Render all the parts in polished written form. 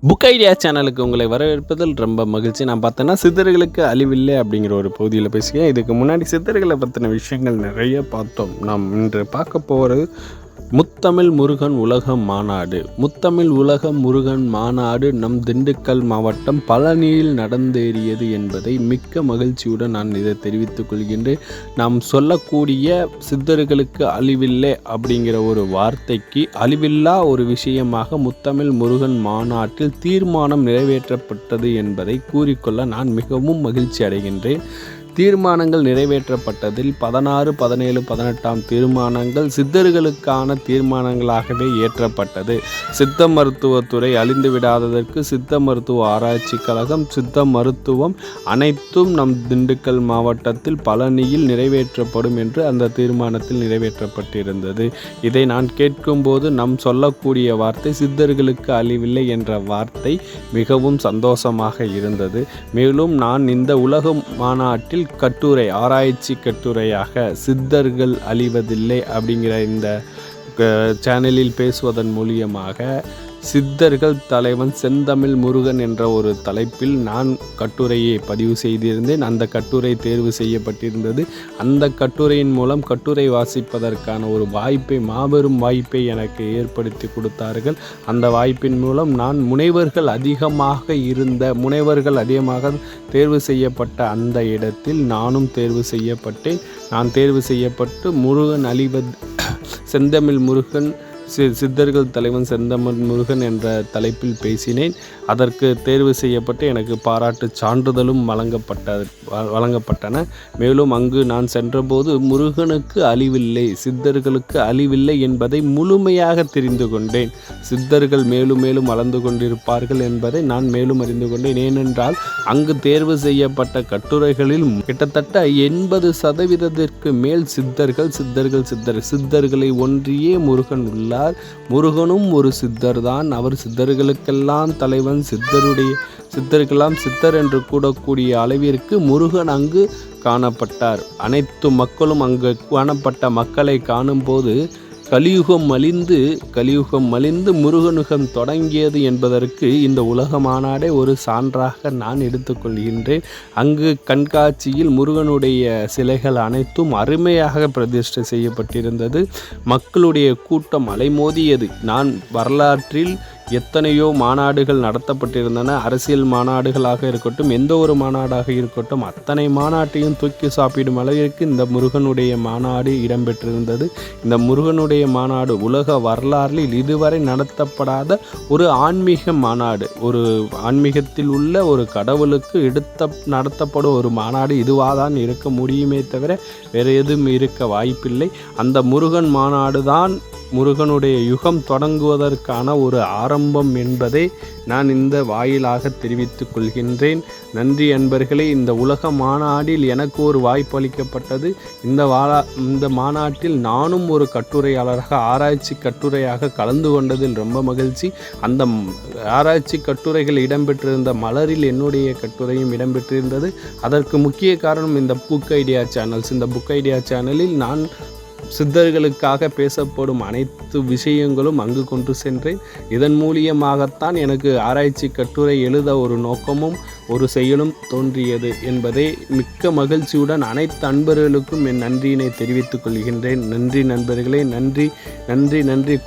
Book idea சேனலுக்கு உங்களை வரவேற்பதில் ரொம்ப மகிழ்ச்சி. நான் பார்த்தேன்னா சித்தர்களுக்கு அழிவில்லை அப்படிங்கிற ஒரு பகுதியில் பேசுகிறேன். இதுக்கு முன்னாடி சித்தர்களை பற்றின விஷயங்கள் நிறைய பார்த்தோம். நாம் இன்று பார்க்க போகிறது முத்தமிழ் முருகன் உலக மாநாடு. முத்தமிழ் உலக முருகன் மாநாடு நம் திண்டுக்கல் மாவட்டம் பழனியில் நடந்தேறியது என்பதை மிக்க மகிழ்ச்சியுடன் நான் இதை தெரிவித்துக் கொள்கின்றேன். நாம் சொல்லக்கூடிய சித்தர்களுக்கு அழிவில்லை அப்படிங்கிற ஒரு வார்த்தைக்கு அழிவில்லா ஒரு விஷயமாக முத்தமிழ் முருகன் மாநாட்டில் தீர்மானம் நிறைவேற்றப்பட்டது என்பதை கூறிக்கொள்ள நான் மிகவும் மகிழ்ச்சி அடைகின்றேன். தீர்மானங்கள் நிறைவேற்றப்பட்டதில் 16, 17, 18 தீர்மானங்கள் சித்தர்களுக்கான தீர்மானங்களாகவே ஏற்றப்பட்டது. சித்த மருத்துவத்துறை அழிந்து விடாததற்கு சித்த மருத்துவ ஆராய்ச்சி கழகம், சித்த மருத்துவம் அனைத்தும் நம் திண்டுக்கல் மாவட்டத்தில் பழனியில் நிறைவேற்றப்படும் என்று அந்த தீர்மானத்தில் நிறைவேற்றப்பட்டிருந்தது. இதை நான் கேட்கும்போது நம் சொல்லக்கூடிய வார்த்தை சித்தர்களுக்கு அழிவில்லை என்ற வார்த்தை மிகவும் சந்தோஷமாக இருந்தது. மேலும் நான் இந்த உலக மாநாட்டில் கட்டுரை, ஆராய்ச்சி கட்டுரையாக சித்தர்கள் அழிவதில்லை அப்படிங்கிற இந்த சேனலில் பேசுவதன் மூலியமாக சித்தர்கள் தலைவன் செந்தமிழ் முருகன் என்ற ஒரு தலைப்பில் நான் கட்டுரையை பதிவு செய்திருந்தேன். அந்த கட்டுரை தேர்வு செய்யப்பட்டிருந்தது. அந்த கட்டுரையின் மூலம் கட்டுரை வாசிப்பதற்கான ஒரு வாய்ப்பை, மாபெரும் வாய்ப்பை எனக்கு ஏற்படுத்தி கொடுத்தார்கள். அந்த வாய்ப்பின் மூலம் நான் முனைவர்கள் அதிகமாக தேர்வு செய்யப்பட்ட அந்த இடத்தில் நானும் தேர்வு செய்யப்பட்டேன். நான் தேர்வு செய்யப்பட்டு முருகன் அழிவது செந்தமிழ் முருகன் சித்தர்கள் தலைவன் செந்தமிழ் முருகன் என்ற தலைப்பில் பேசினேன். அதற்கு தேர்வு செய்யப்பட்டு எனக்கு பாராட்டு சான்றிதழும் வழங்கப்பட்டன. மேலும் அங்கு நான் சென்றபோது முருகனுக்கு அழிவில்லை, சித்தர்களுக்கு அழிவில்லை என்பதை முழுமையாக தெரிந்து கொண்டேன். சித்தர்கள் மேலும் மேலும் வளர்ந்து கொண்டிருப்பார்கள் என்பதை நான் மேலும் அறிந்து கொண்டேன். ஏனென்றால் அங்கு தேர்வு செய்யப்பட்ட கட்டுரைகளில் கிட்டத்தட்ட 80% மேல் சித்தர்களை ஒன்றியே முருகன் உள்ளார். முருகனும் ஒரு சித்தர் தான். அவர் சித்தர்களுக்கெல்லாம் தலைவன். சித்தருக்கெல்லாம் சித்தர் என்று கூடக்கூடிய அளவிற்கு முருகன் அங்கு காணப்பட்டார். அனைத்து மக்களும் அங்கு காணப்பட்ட மக்களை காணும்போது கலியுகம் மலிந்து முருகனுகம் தொடங்கியது என்பதற்கு இந்த உலக மாநாடே ஒரு சான்றாக நான் எடுத்துக்கொள்கின்றேன். அங்கு கண்காட்சியில் முருகனுடைய சிலைகள் அனைத்தும் அருமையாக பிரதிஷ்டை செய்யப்பட்டிருந்தது. மக்களுடைய கூட்டம் அலைமோதியது. நான் வரலாற்றில் எத்தனையோ மாநாடுகள் நடத்தப்பட்டிருந்தன. அரசியல் மாநாடுகளாக இருக்கட்டும், எந்த ஒரு மாநாடாக இருக்கட்டும், அத்தனை மாநாட்டையும் தூக்கி சாப்பிடும் அளவிற்கு இந்த முருகனுடைய மாநாடு இடம்பெற்றிருந்தது. இந்த முருகனுடைய மாநாடு உலக வரலாற்றில் இதுவரை நடத்தப்படாத ஒரு ஆன்மீக மாநாடு. ஒரு ஆன்மீகத்தில் உள்ள ஒரு கடவுளுக்கு நடத்தப்படும் ஒரு மாநாடு இதுவாதான் இருக்க முடியுமே தவிர வேறு எதுவும் இருக்க வாய்ப்பில்லை. அந்த முருகன் மாநாடு தான் முருகனுடைய யுகம் தொடங்குவதற்கான ஒரு ஆரம்பம் என்பதை நான் இந்த வாயிலாக தெரிவித்துக் கொள்கின்றேன். நன்றி அன்பர்களே. இந்த உலக மாநாட்டில் எனக்கு ஒரு வாய்ப்பு அளிக்கப்பட்டது. இந்த மாநாட்டில் நானும் ஒரு கட்டுரையாளராக, ஆராய்ச்சி கட்டுரையாக கலந்து கொண்டதில் ரொம்ப மகிழ்ச்சி. அந்த ஆராய்ச்சி கட்டுரைகள் இடம்பெற்றிருந்த மலரில் என்னுடைய கட்டுரையும் இடம்பெற்றிருந்தது. அதற்கு முக்கிய காரணம் இந்த புக் ஐடியா சேனல்ஸ். இந்த புக் ஐடியா சேனலில் நான் சித்தர்களுக்காக பேசப்படும் அனைத்து விஷயங்களும் அங்கு கொண்டு சென்றேன். இதன் மூலியமாகத்தான் எனக்கு ஆராய்ச்சி கட்டுரை எழுத ஒரு நோக்கமும் ஒரு செயலும் தோன்றியது என்பதை மிக்க மகிழ்ச்சியுடன் அனைத்து அன்பர்களுக்கும் என் நன்றியினை தெரிவித்துக் கொள்கின்றேன். நன்றி நண்பர்களே. நன்றி.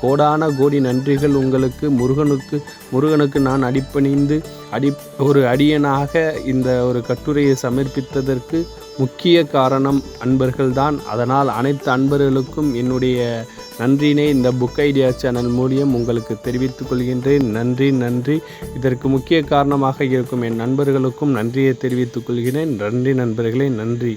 கோடான கோடி நன்றிகள் உங்களுக்கு. முருகனுக்கு நான் அடிப்பணிந்து ஒரு அடியனாக இந்த ஒரு கட்டுரையை சமர்ப்பித்ததற்கு முக்கிய காரணம் அன்பர்கள்தான். அதனால் அனைத்து அன்பர்களுக்கும் என்னுடைய நன்றியினை இந்த புக் ஐடியா சேனல் மூலியம் உங்களுக்கு தெரிவித்துக் கொள்கின்றேன். நன்றி. இதற்கு முக்கிய காரணமாக இருக்கும் என் நண்பர்களுக்கும் நன்றியை தெரிவித்துக் கொள்கிறேன். நன்றி நண்பர்களே. நன்றி.